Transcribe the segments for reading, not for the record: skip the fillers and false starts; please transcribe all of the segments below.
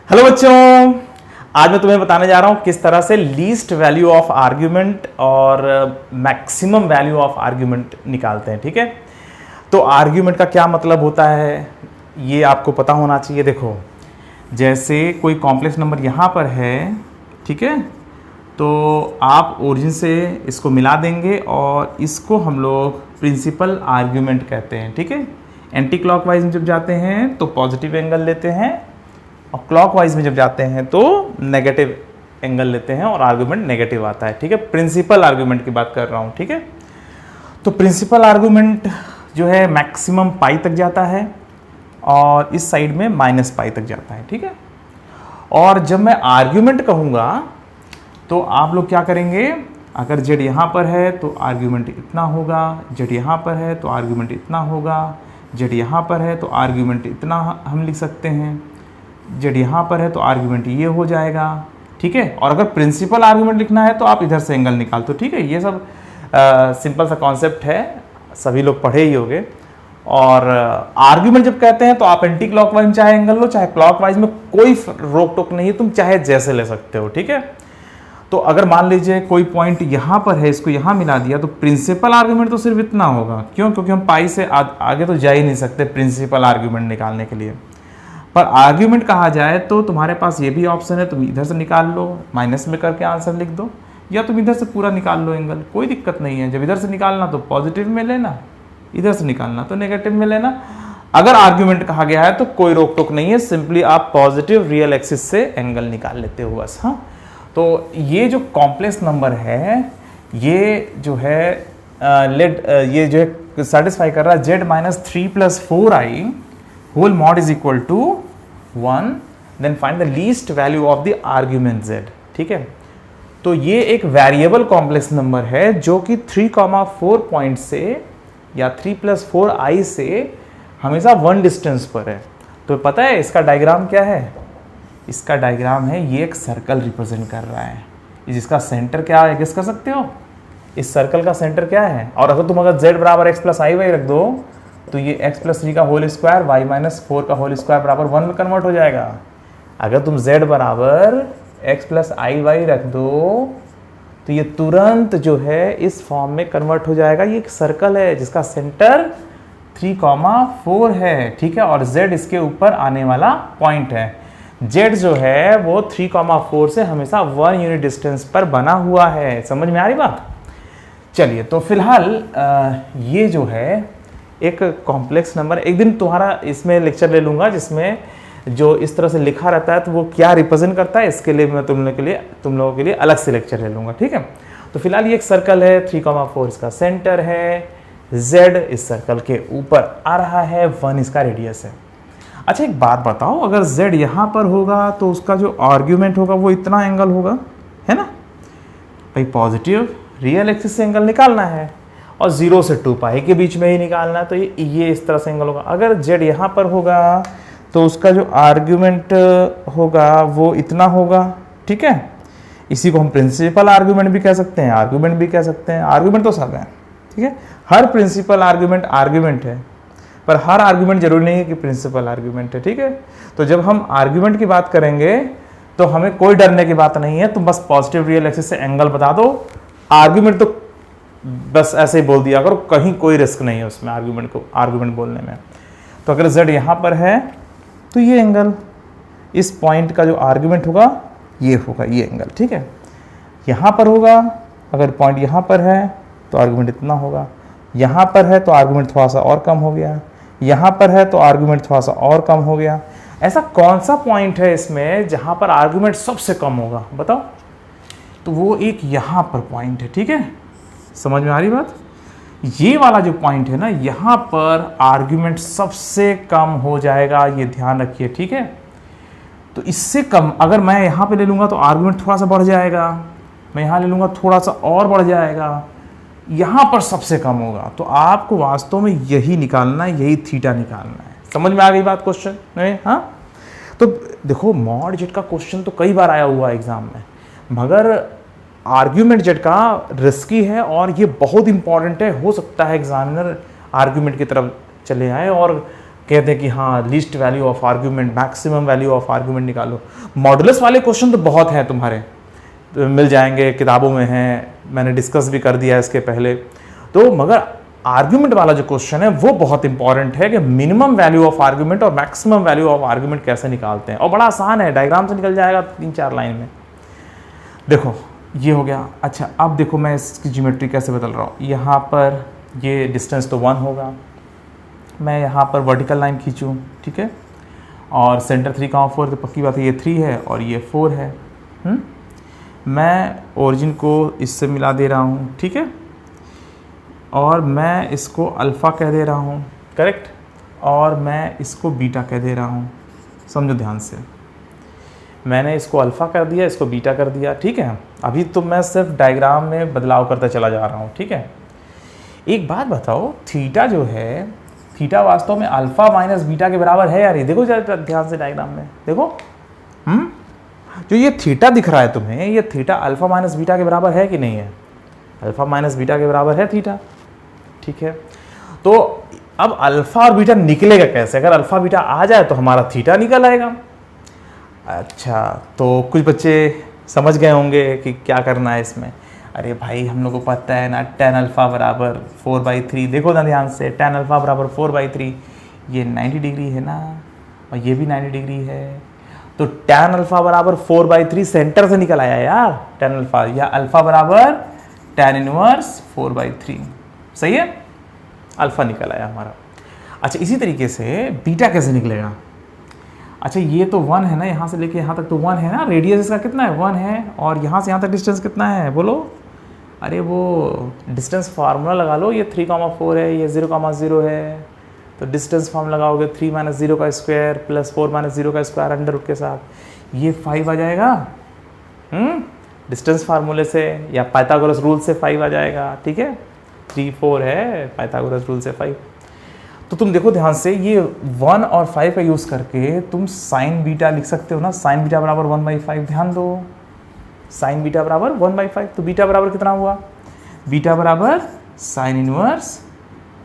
Hello बच्चों, आज मैं तुम्हें बताने जा रहा हूं किस तरह से लीस्ट वैल्यू ऑफ आर्ग्यूमेंट और मैक्सिमम वैल्यू ऑफ आर्ग्यूमेंट निकालते हैं। ठीक है, तो आर्ग्यूमेंट का क्या मतलब होता है ये आपको पता होना चाहिए। देखो, जैसे कोई कॉम्प्लेक्स नंबर यहाँ पर है, ठीक है, तो आप ओरिजिन से इसको मिला देंगे और इसको हम लोग प्रिंसिपल आर्ग्यूमेंट कहते हैं। ठीक है, एंटी क्लॉकवाइज में जब जाते हैं तो पॉजिटिव एंगल लेते हैं और क्लॉकवाइज में जब जाते हैं तो नेगेटिव एंगल लेते हैं और आर्गुमेंट नेगेटिव आता है। ठीक है, प्रिंसिपल आर्गुमेंट की बात कर रहा हूं। ठीक है, तो प्रिंसिपल आर्गुमेंट जो है मैक्सिमम पाई तक जाता है और इस साइड में माइनस पाई तक जाता है। ठीक है, और जब मैं आर्ग्यूमेंट कहूंगा तो आप लोग क्या करेंगे, अगर जेड यहाँ पर है तो आर्ग्यूमेंट इतना होगा, जेड यहाँ पर है तो आर्ग्यूमेंट इतना होगा, जेड यहाँ पर है तो आर्ग्यूमेंट इतना हम लिख सकते हैं, जेड यहाँ पर है तो आर्ग्यूमेंट ये हो जाएगा। ठीक है, और अगर प्रिंसिपल आर्ग्यूमेंट लिखना है तो आप इधर से एंगल निकाल दो। ठीक है, ये सब सिंपल सा कॉन्सेप्ट है, सभी लोग पढ़े ही होंगे। और आर्ग्यूमेंट जब कहते हैं तो आप एंटी क्लॉकवाइज में चाहे एंगल लो चाहे क्लॉकवाइज में, कोई रोक टोक नहीं है, तुम चाहे जैसे ले सकते हो। ठीक है, तो अगर मान लीजिए कोई पॉइंट यहाँ पर है, इसको यहाँ मिला दिया तो प्रिंसिपल आर्ग्यूमेंट तो सिर्फ इतना होगा। क्यों? क्योंकि हम पाई से आगे तो जा ही नहीं सकते प्रिंसिपल आर्ग्यूमेंट निकालने के लिए। पर आर्ग्यूमेंट कहा जाए तो तुम्हारे पास ये भी ऑप्शन है, तुम इधर से निकाल लो, माइनस में करके आंसर लिख दो, या तुम इधर से पूरा निकाल लो एंगल, कोई दिक्कत नहीं है। जब इधर से निकालना तो पॉजिटिव में लेना, इधर से निकालना तो नेगेटिव में लेना। अगर आर्ग्यूमेंट कहा गया है तो कोई रोक टोक नहीं है, सिंपली आप पॉजिटिव रियल एक्सिस से एंगल निकाल लेते हो बस। हाँ, तो ये जो कॉम्प्लेक्स नंबर है ये जो है ये जो है सेटिस्फाई कर रहा है z minus 3 + 4i whole mod is equal to 1, then find the least value of the argument z। ठीक है, तो ये एक वेरिएबल कॉम्प्लेक्स नंबर है जो कि 3,4 पॉइंट से या 3 + 4i से हमेशा 1 डिस्टेंस पर है। तो पता है इसका डायग्राम क्या है? इसका डायग्राम है, ये एक सर्कल रिप्रेजेंट कर रहा है, जिसका सेंटर क्या है गेस कर सकते हो? इस सर्कल का सेंटर क्या है? और अगर तुम अगर z बराबर x + i y रख दो तो ये x + 3 का होल स्क्वायर y - 4 का होल स्क्वायर बराबर 1 में कन्वर्ट हो जाएगा। अगर तुम z बराबर x + i y रख दो तो ये तुरंत जो है इस फॉर्म में कन्वर्ट हो जाएगा। ये एक सर्कल है जिसका सेंटर 3,4 है। ठीक है, और z इसके ऊपर आने वाला पॉइंट है। z जो है वो 3,4 से हमेशा 1 यूनिट डिस्टेंस पर बना हुआ है। समझ में आ रही बात? चलिए, तो फिलहाल ये जो है एक कॉम्प्लेक्स नंबर, एक दिन तुम्हारा इसमें लेक्चर ले लूंगा जिसमें जो इस तरह से लिखा रहता है तो वो क्या रिप्रेजेंट करता है, इसके लिए मैं तुम लोगों के लिए अलग से लेक्चर ले लूंगा। ठीक है, तो फिलहाल ये एक सर्कल है, 3,4 इसका सेंटर है, z इस सर्कल के ऊपर आ रहा है, 1 इसका रेडियस है। अच्छा, एक बात बताओ, अगर z यहाँ पर होगा तो उसका जो आर्ग्यूमेंट होगा वो इतना एंगल होगा, है ना भाई? पॉजिटिव रियल एक्सिस से एंगल निकालना है और 0 से 2 पाई के बीच में ही निकालना है, तो ये इस तरह से एंगल होगा। अगर z यहाँ पर होगा तो उसका जो आर्ग्यूमेंट होगा वो इतना होगा। ठीक है, इसी को हम प्रिंसिपल आर्ग्यूमेंट भी कह सकते हैं, आर्ग्यूमेंट भी कह सकते हैं। आर्ग्यूमेंट तो सब है, ठीक है, हर प्रिंसिपल आर्ग्यूमेंट है, पर हर आर्ग्यूमेंट जरूरी नहीं है कि प्रिंसिपल आर्ग्यूमेंट है। ठीक है, तो जब हम आर्ग्यूमेंट की बात करेंगे तो हमें कोई डरने की बात नहीं है, तुम बस पॉजिटिव रियल एक्सिस से एंगल बता दो, आर्ग्यूमेंट तो बस ऐसे ही बोल दिया करो, कहीं कोई रिस्क नहीं है उसमें आर्ग्यूमेंट बोलने में। तो अगर z यहाँ पर है तो ये एंगल, इस पॉइंट का जो आर्ग्यूमेंट होगा ये होगा, ये एंगल। ठीक है, यहाँ पर होगा, अगर पॉइंट यहाँ पर है तो आर्ग्यूमेंट इतना होगा, यहाँ पर है तो आर्ग्यूमेंट थोड़ा सा और कम हो गया, यहाँ पर है तो आर्ग्यूमेंट थोड़ा सा और कम हो गया। ऐसा कौन सा पॉइंट है इसमें जहाँ पर आर्ग्यूमेंट सबसे कम होगा बताओ? तो वो एक यहाँ पर पॉइंट है। ठीक है, समझ में आ रही बात? ये वाला जो पॉइंट है ना, यहाँ पर आर्ग्यूमेंट सबसे कम हो जाएगा, ये ध्यान रखिए। ठीक है, तो इससे कम अगर मैं यहाँ पे ले लूँगा तो आर्ग्यूमेंट थोड़ा सा बढ़ जाएगा, मैं यहाँ ले लूँगा थोड़ा सा और बढ़ जाएगा, यहाँ पर सबसे कम होगा। तो आपको वास्तव में यही निकालना है, यही थीटा निकालना है। समझ में आ गई बात क्वेश्चन में? हाँ, तो देखो मॉड जेड का क्वेश्चन तो कई बार आया हुआ है एग्जाम में, मगर आर्ग्यूमेंट जेड का रिस्की है और ये बहुत इंपॉर्टेंट है। हो सकता है एग्जामिनर आर्ग्यूमेंट की तरफ चले आए और कहते हैं कि हाँ least value of argument, maximum value of argument निकालो। मॉडुलस वाले क्वेश्चन तो बहुत हैं तुम्हारे, तो मिल जाएंगे, किताबों में हैं, मैंने डिस्कस भी कर दिया इसके पहले। तो मगर आर्ग्यूमेंट वाला जो क्वेश्चन है वो बहुत इंपॉर्टेंट है कि मिनिमम वैल्यू ऑफ आर्ग्यूमेंट और मैक्सिमम वैल्यू ऑफ आर्ग्यूमेंट कैसे निकालते हैं, और बड़ा आसान है, डायग्राम से निकल जाएगा 3-4 लाइन में। देखो ये हो गया। अच्छा अब देखो मैं इसकी ज्योमेट्री कैसे बदल रहा हूँ। यहाँ पर ये डिस्टेंस तो 1 होगा, मैं यहाँ पर वर्टिकल लाइन खींचूँ, ठीक है, और सेंटर 3,4, तो पक्की बात है ये 3 है और ये 4 है। मैं ओरिजिन को इससे मिला दे रहा हूँ, ठीक है, और मैं इसको अल्फ़ा कह दे रहा हूँ, करेक्ट, और मैं इसको बीटा कह दे रहा हूँ। समझो ध्यान से, मैंने इसको अल्फ़ा कर दिया, इसको बीटा कर दिया, ठीक है। अभी तो मैं सिर्फ डायग्राम में बदलाव करता चला जा रहा हूँ, ठीक है। एक बात बताओ, थीटा जो है, थीटा वास्तव में अल्फ़ा माइनस बीटा के बराबर है यार? ये देखो जरा ध्यान से डायग्राम में देखो, जो ये थीटा दिख रहा है तुम्हें, ये थीटा अल्फ़ा माइनस बीटा के बराबर है कि नहीं है? अल्फ़ा माइनस बीटा के बराबर है थीटा, ठीक है। तो अब अल्फ़ा और बीटा निकलेगा कैसे? अगर अल्फ़ा बीटा आ जाए तो हमारा थीटा निकल आएगा। अच्छा, तो कुछ बच्चे समझ गए होंगे कि क्या करना है इसमें। अरे भाई हम लोग को पता है ना, tan अल्फ़ा बराबर 4/3। देखो ना ध्यान से, tan अल्फ़ा बराबर 4/3, ये 90 डिग्री है ना, और ये भी 90 डिग्री है। तो tan अल्फ़ा बराबर 4/3 सेंटर से निकल आया यार, tan अल्फ़ा, या अल्फ़ा बराबर tan इनवर्स 4/3, सही है, अल्फ़ा निकल आया हमारा। अच्छा इसी तरीके से बीटा कैसे निकलेगा? अच्छा ये तो 1 है ना, यहाँ से लेके यहाँ तक तो 1 है ना, रेडियस इसका कितना है? 1 है, और यहाँ से यहाँ तक डिस्टेंस कितना है बोलो? अरे वो डिस्टेंस फार्मूला लगा लो, ये 3,4 है, ये 0,0 है, तो डिस्टेंस फार्मूला लगाओगे 3 - 0 का स्क्वायर प्लस 4 - 0 का स्क्वायर अंडर रूट के साथ, ये 5 आ जाएगा। डिस्टेंस फार्मूले से या पाइथागोरस रूल से 5 आ जाएगा, ठीक है। 3, 4 है, पाइथागोरस रूल से 5। तो तुम देखो ध्यान से, ये 1 और 5 का यूज़ करके तुम साइन बीटा लिख सकते हो ना, साइन बीटा बराबर 1/5। ध्यान दो, साइन बीटा बराबर 1/5, तो बीटा बराबर कितना हुआ? बीटा बराबर साइन इनवर्स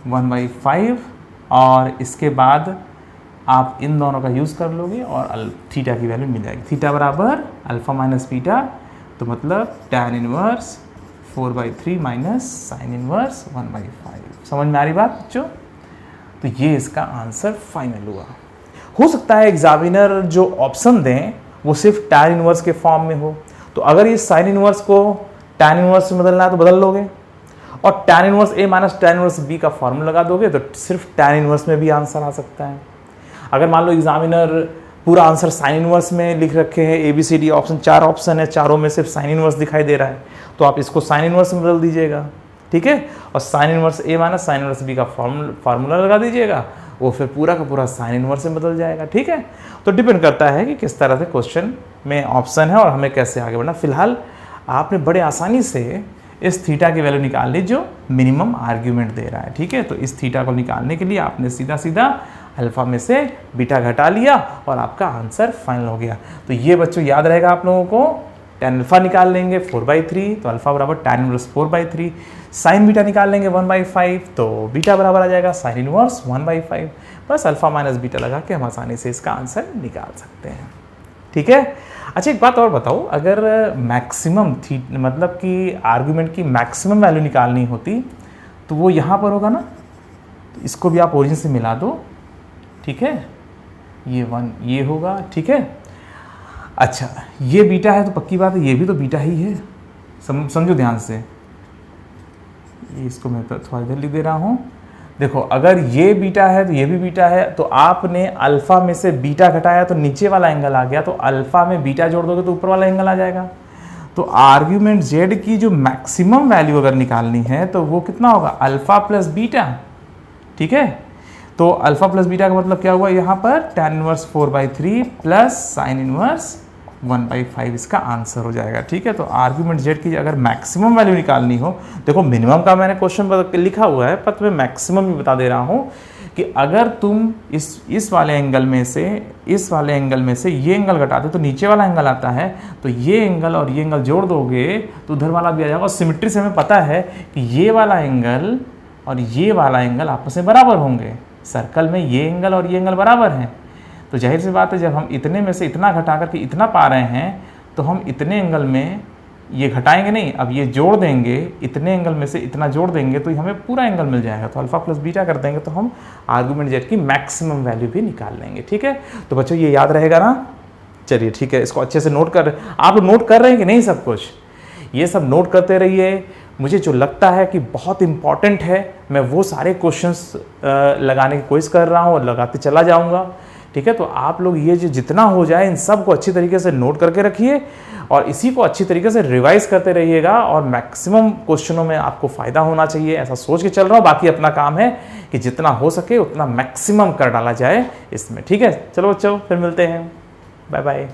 1/5, और इसके बाद आप इन दोनों का यूज़ कर लोगे और थीटा की वैल्यू मिल जाएगी। थीटा बराबर अल्फ़ा माइनस बीटा, तो मतलब tan inverse 4/3 minus sine inverse 1/5। समझ में आ रही बात बच्चों? तो ये इसका आंसर फाइनल हुआ। हो सकता है एग्जामिनर जो ऑप्शन दें वो सिर्फ tan इनवर्स के फॉर्म में हो, तो अगर ये साइन इनवर्स को tan इनवर्स में बदलना है तो बदल लोगे, और tan inverse a minus tan inverse b का फॉर्मूला लगा दोगे तो सिर्फ tan इनवर्स में भी आंसर आ सकता है। अगर मान लो एग्जामिनर पूरा आंसर साइन इनवर्स में लिख रखे हैं, ABCD ऑप्शन 4 ऑप्शन है, चारों में सिर्फ साइन इनवर्स दिखाई दे रहा है, तो आप इसको साइन इनवर्स में बदल दीजिएगा, ठीक है, और sine inverse a minus sine inverse b का फार्मूला लगा दीजिएगा, वो फिर पूरा का पूरा साइन इनवर्स में बदल जाएगा, ठीक है। तो डिपेंड करता है कि किस तरह से क्वेश्चन में ऑप्शन है और हमें कैसे आगे बढ़ना। फिलहाल आपने बड़े आसानी से इस थीटा की वैल्यू निकाल ली जो मिनिमम आर्ग्यूमेंट दे रहा है, ठीक है। तो इस थीटा को निकालने के लिए आपने सीधा सीधा अल्फ़ा में से बीटा घटा लिया और आपका आंसर फाइनल हो गया। तो ये बच्चों याद रहेगा आप लोगों को, tan अल्फ़ा निकाल लेंगे 4/3, तो अल्फ़ा बराबर tan इनवर्स 4/3, साइन बीटा निकाल लेंगे 1/5, तो बीटा बराबर आ जाएगा साइन इनवर्स 1/5। बस अल्फ़ा माइनस बीटा लगा के हम आसानी से इसका आंसर निकाल सकते हैं, ठीक है। अच्छा एक बात और बताओ, अगर मैक्सिमम मतलब कि आर्ग्यूमेंट की मैक्सिमम वैल्यू निकालनी होती तो वो यहाँ पर होगा ना, तो इसको भी आप ओरिजिन से मिला दो, ठीक है, ये 1 ये होगा, ठीक है। अच्छा ये बीटा है तो पक्की बात है ये भी तो बीटा ही है, समझो ध्यान से, इसको मैं थोड़ा इधर लिख दे रहा हूँ। देखो अगर ये बीटा है तो ये भी बीटा है, तो आपने अल्फ़ा में से बीटा घटाया तो नीचे वाला एंगल आ गया, तो अल्फ़ा में बीटा जोड़ दोगे तो ऊपर वाला एंगल आ जाएगा। तो आर्ग्यूमेंट z की जो मैक्सिमम वैल्यू अगर निकालनी है तो वो कितना होगा? अल्फ़ा प्लस बीटा, ठीक है। तो अल्फ़ा प्लस बीटा का मतलब क्या हुआ यहाँ पर? tan inverse 4/3 plus sine inverse 1/5 इसका आंसर हो जाएगा, ठीक है। तो आर्ग्यूमेंट z की अगर मैक्सिमम वैल्यू निकालनी हो, देखो मिनिमम का मैंने क्वेश्चन लिखा हुआ है पर मैं मैक्सिमम भी बता दे रहा हूँ कि अगर तुम इस वाले एंगल में से इस वाले एंगल में से ये एंगल घटाते तो नीचे वाला एंगल आता है, तो ये एंगल और ये एंगल जोड़ दोगे तो उधर वाला भी आ जाएगा। और सिमेट्री से हमें पता है कि ये वाला एंगल और ये वाला एंगल आपस में बराबर होंगे, सर्कल में ये एंगल और ये एंगल बराबर हैं, तो जाहिर सी बात है जब हम इतने में से इतना घटा करके इतना पा रहे हैं तो हम इतने एंगल में ये घटाएंगे नहीं, अब ये जोड़ देंगे, इतने एंगल में से इतना जोड़ देंगे तो हमें पूरा एंगल मिल जाएगा। तो अल्फा प्लस बीटा कर देंगे तो हम आर्गुमेंट जेड की मैक्सिमम वैल्यू भी निकाल लेंगे। ठीक है, तो बच्चों ये याद रहेगा ना। चलिए ठीक है, इसको अच्छे से नोट कर, आप लोग नोट कर रहे हैं कि नहीं सब कुछ? ये सब नोट करते रहिए। मुझे जो लगता है कि बहुत इंपॉर्टेंट है मैं वो सारे क्वेश्चंस लगाने की कोशिश कर रहा हूँ और लगाते चला जाऊँगा। ठीक है, तो आप लोग ये जो जितना हो जाए इन सब को अच्छी तरीके से नोट करके रखिए और इसी को अच्छी तरीके से रिवाइज करते रहिएगा और मैक्सिमम क्वेश्चनों में आपको फ़ायदा होना चाहिए, ऐसा सोच के चल रहा हूँ। बाकी अपना काम है कि जितना हो सके उतना मैक्सिमम कर डाला जाए इसमें। ठीक है, चलो बच्चों फिर मिलते हैं, बाय बाय।